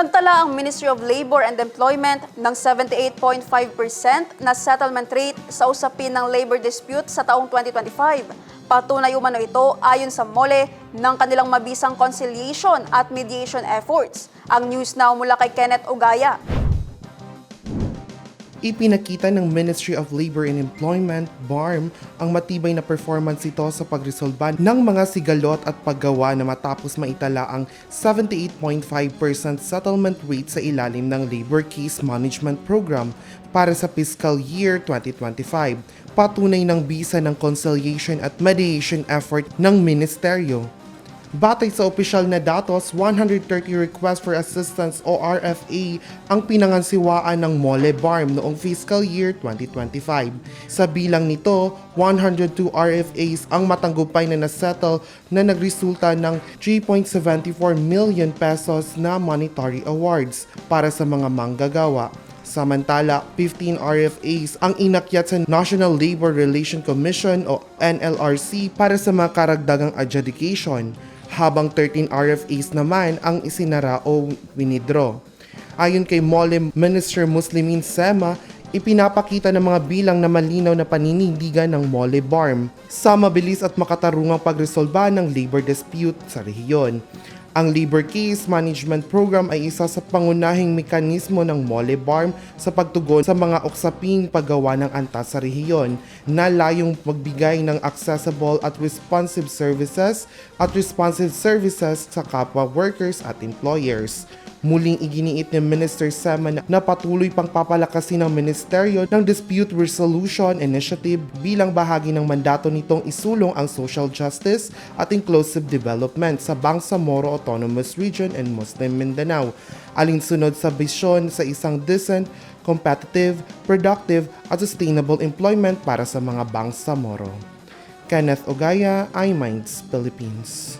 Nagtala ang Ministry of Labor and Employment ng 78.5% na settlement rate sa usapin ng labor dispute sa taong 2025. Patunay umano ito ayon sa MOLE ng kanilang mabisang conciliation at mediation efforts. Ang news now mula kay Kenneth Ogaya. Ipinakita ng Ministry of Labor and Employment, BARM, ang matibay na performance ito sa pagresolba ng mga sigalot at paggawa na matapos maitala ang 78.5% settlement rate sa ilalim ng Labor Case Management Program para sa fiscal year 2025. Patunay ng bisa ng conciliation at mediation effort ng ministeryo. Batay sa opisyal na datos, 130 requests for assistance o RFA ang pinangansiwaan ng MOLE BARM noong fiscal year 2025. Sa bilang nito, 102 RFAs ang matanggupay na nasettle na nagresulta ng 3.74 million pesos na monetary awards para sa mga manggagawa. Samantala, 15 RFAs ang inakyat sa National Labor Relations Commission o NLRC para sa mga karagdagang adjudication, habang 13 RFAs naman ang isinara o winidraw. Ayon kay MOLE Minister Muslimin Sema, ipinapakita ng mga bilang na malinaw na paninindigan ng MOLE BARM sa mabilis at makatarungang pagresolba ng labor dispute sa rehiyon. Ang Labor Case Management Program ay isa sa pangunahing mekanismo ng MOLE BARM sa pagtugon sa mga uksaping paggawa ng antas sa rehiyon na layong magbigay ng accessible at responsive services sa kapwa workers at employers. Muling iginiit ni Minister Sema na patuloy pang papalakasin ng Ministeryo ng Dispute Resolution Initiative bilang bahagi ng mandato nitong isulong ang social justice at inclusive development sa Bangsamoro Autonomous Region and Muslim Mindanao, alinsunod sa bisyon sa isang decent, competitive, productive at sustainable employment para sa mga Bangsamoro. Kenneth Ogaya, iMinds, Philippines.